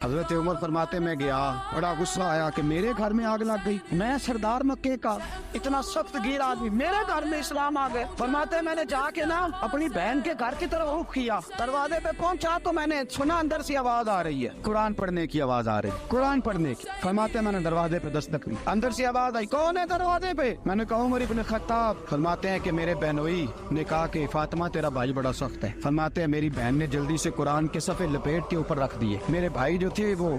حضرت عمر فرماتے میں گیا، بڑا غصہ آیا کہ میرے گھر میں آگ لگ گئی، میں سردار مکے کا اتنا سخت گیر آدمی، میرے گھر میں اسلام آ گئے۔ فرماتے میں نے جا کے نا اپنی بہن کے گھر کی طرف رخ کیا، دروازے پہ پہنچا تو میں نے سنا اندر سے آواز آ رہی ہے، قرآن پڑھنے کی آواز آ رہی، قرآن پڑھنے کی۔ فرماتے میں نے دروازے پہ دستک دی، اندر سے آواز آئی، کون ہے دروازے پہ؟ میں نے کہا عمر ابن خطاب۔ فرماتے ہیں کہ میرے بہنوئی نے کہا کہ فاطمہ تیرا بھائی بڑا سخت ہے۔ فرماتے ہیں میری بہن نے جلدی سے قرآن کے صفحے لپیٹ کے اوپر رکھ دیے، میرے بھائی جو تھے وہ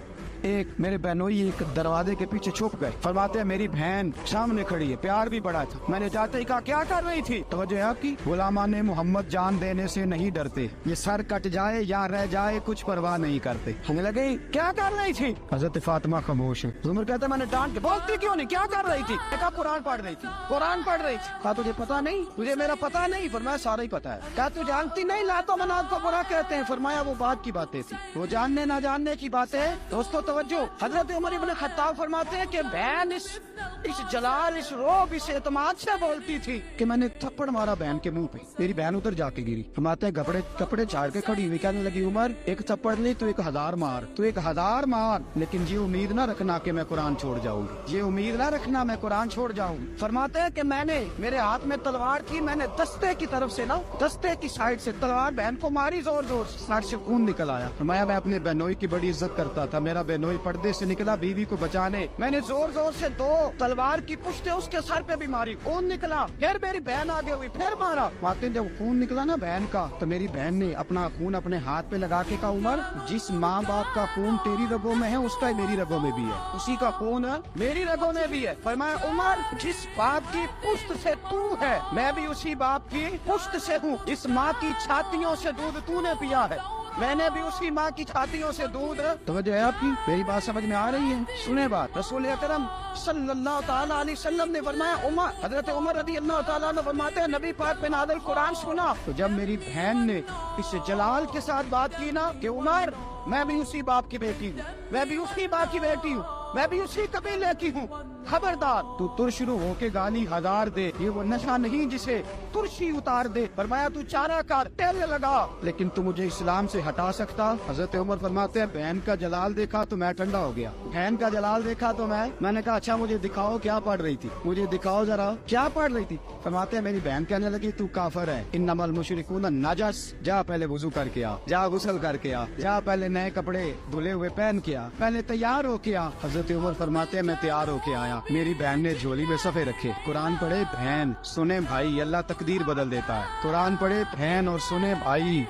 میرے بہنوئی ایک دروازے کے پیچھے چھپ گئے۔ فرماتے ہیں میری بہن سامنے کھڑی ہے، پیار بھی بڑا تھا، میں نے جاتے ہی کہا کیا کر رہی تھی؟ توجہ ہے آپ کی، غلامان محمد جان دینے سے نہیں ڈرتے، یہ سر کٹ جائے یا رہ جائے کچھ پرواہ نہیں کرتے۔ ہمیں لگے کیا کر رہی تھی؟ حضرت فاطمہ خاموش ہے۔ عمر کہتا ہے میں نے ڈانٹ کے، بولتی کیوں نہیں، کیا کر رہی تھی؟ میں کہا قرآن پڑھ رہی تھی، قرآن پڑھ رہی تھی۔ کہا تجھے پتا نہیں؟ تجھے میرا پتا نہیں؟ فرمایا سارا ہی پتا ہے۔ کہا تو جانتی نہیں لات و منات کو برا کہتے ہیں؟ فرمایا وہ بات کی باتیں تھی، وہ جاننے نہ جاننے کی باتیں۔ دوستو توجہ، حضرت عمر ابن خطاب فرماتے ہیں کہ بہن اس جلال، اس روب، اس اعتماد سے بولتی تھی کہ میں نے تھپڑ مارا بہن کے منہ پہ، میری بہن ادھر جا کے گری۔ فرماتے ہیں کپڑے چاڑ کے کھڑی ہوئی، کہنے لگی عمر ایک تھپڑ نہیں تو 1000 مار، تو 1000 مار، لیکن یہ امید نہ رکھنا کہ میں قرآن چھوڑ جاؤں گی، یہ امید نہ رکھنا میں قرآن چھوڑ جاؤں گی۔ فرماتے ہیں کہ میں نے، میرے ہاتھ میں تلوار تھی، میں نے دستے کی طرف سے نا، دستے کی سائڈ سے تلوار بہن کو ماری، زور زور سے، سائڈ سے خون نکل آیا۔ فرمایا میں اپنے بہنوئی کی بڑی عزت کرتا تھا، میرا بہنوئی پردے سے نکلا بیوی کو بچانے، میں نے زور زور سے 2 تلوار کی پشتیں اس کے سر پہ بھی ماری، خون نکلا، پھر میری بہن آگے ہوئی، پھر مارا۔ مارتے جب خون نکلا نا بہن کا، تو میری بہن نے اپنا خون اپنے ہاتھ پہ لگا کے کہا عمر جس ماں باپ کا خون تیری رگوں میں ہے اس کا میری رگوں میں بھی ہے، اسی کا خون میری رگوں میں بھی ہے۔ فرمایا عمر جس باپ کی پشت سے تو ہے میں بھی اسی باپ کی پشت سے ہوں، اس ماں کی چھاتیوں سے دودھ تو نے پیا ہے، میں نے بھی اسی ماں کی چھاتیوں سے دودھ۔ توجہ ہے آپ کی، میری بات سمجھ میں آ رہی ہے؟ سنیں بات، رسول اکرم صلی اللہ تعالی علیہ وسلم نے فرمایا، حضرت عمر رضی اللہ تعالیٰ عنہ فرماتے ہیں نبی پاک پہ نازل قرآن سنا تو جب میری بہن نے اس جلال کے ساتھ بات کی نا کہ عمر میں بھی اسی باپ کی بیٹی ہوں، میں بھی اسی ماں کی بیٹی ہوں، میں بھی اسی قبیلے کی ہوں، خبردار تو ترش رو ہو کے گالی 1000 دے، یہ وہ نشہ نہیں جسے ترشی اتار دے۔ فرمایا تو چارہ کار تیل لگا لیکن تو مجھے اسلام سے ہٹا سکتا؟ حضرت عمر فرماتے ہیں بہن کا جلال دیکھا تو میں ٹھنڈا ہو گیا، بہن کا جلال دیکھا تو میں نے کہا اچھا مجھے دکھاؤ کیا پڑھ رہی تھی، مجھے دکھاؤ ذرا کیا پڑھ رہی تھی۔ فرماتے ہیں میری بہن کہنے لگی تو کافر ہے، انما المشرکون نجس، جا پہلے وضو کر کے آ، جا غسل کر کے آ، جا پہلے نئے کپڑے دھلے ہوئے پہن کے آ، پہلے تیار ہو کے آ۔ حضرت عمر فرماتے ہیں میں تیار ہو کے آیا، میری بہن نے جھولی میں صفحے رکھے، قرآن پڑھے بہن سنے بھائی، اللہ تقدیر بدل دیتا ہے، قرآن پڑھے بہن اور سنے بھائی،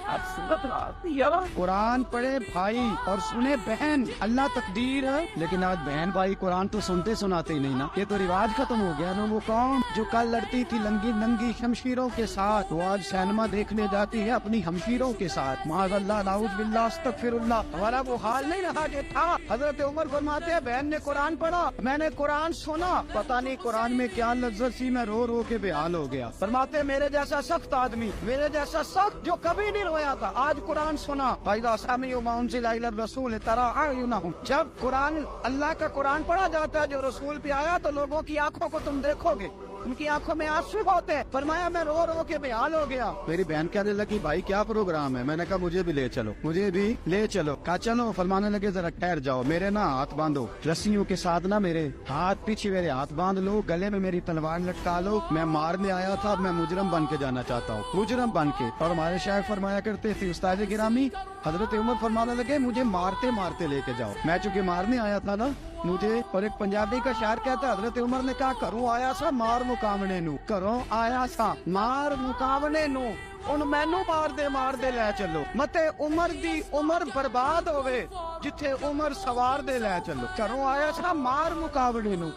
قرآن پڑھے بھائی اور سنے بہن، اللہ تقدیر ہے۔ لیکن آج بہن بھائی قرآن تو سنتے سناتے ہی نہیں نا، یہ تو رواج ختم ہو گیا نا۔ وہ قوم جو کل لڑتی تھی ننگی شمشیروں کے ساتھ، وہ آج سینما دیکھنے جاتی ہے اپنی ہمشیروں کے ساتھ، معاذ اللہ، نعوذ باللہ، استغفر اللہ۔ ہمارا وہ حال نہیں رہا جو تھا۔ حضرت عمر فرماتے ہیں بہن نے قرآن پڑھا، میں نے قرآن سنا، پتہ نہیں قرآن میں کیا لذت سی، میں رو رو کے بےحال ہو گیا۔ فرماتے ہیں میرے جیسا سخت آدمی، میرے جیسا سخت جو کبھی نہیں رویا تھا، آج قرآن سنا، فَإِذَا سَمِعُوا مَا أُنزِلَ إِلَى الرَّسُولِ تَرَىٰ أَعْيُنَهُمْ، جب قرآن اللہ کا قرآن پڑھا جاتا ہے جو رسول پہ آیا تو لوگوں کی آنکھوں کو تم دیکھو گے، ان کی آنکھوں میں آنسو ہوتے ہیں۔ فرمایا میں رو رو کے بےحال ہو گیا۔ میری بہن کہنے لگی بھائی کیا پروگرام ہے؟ میں نے کہا مجھے بھی لے چلو، مجھے بھی لے چلو۔ کہا چلو۔ فرمانے لگے ذرا ٹھہر جاؤ، میرے نا ہاتھ باندھو رسیوں کے ساتھ، نا میرے ہاتھ پیچھے میرے ہاتھ باندھ لو، گلے میں میری تلوار لٹکا لو، میں مارنے آیا تھا، میں مجرم بن کے جانا چاہتا ہوں، مجرم بن کے۔ اور ہمارے شیخ فرمایا کرتے تھے استاد گرامی، حضرت عمر فرمانے لگے مجھے مارتے مارتے لے کے جاؤ، میں چونکہ مارنے آیا تھا نا مجھے۔ اور ایک پنجابی کا شاعر کہتا ہے حضرت عمر نے کہا کروں آیا سا مار مکاونے نو، کروں آیا سا مار مکاونے نو، ان مینو مار دے لے چلو، متے عمر دی عمر برباد ہوئے جتھے عمر سوار دے لے چلو، کروں آیا سا مار مکاونے نو۔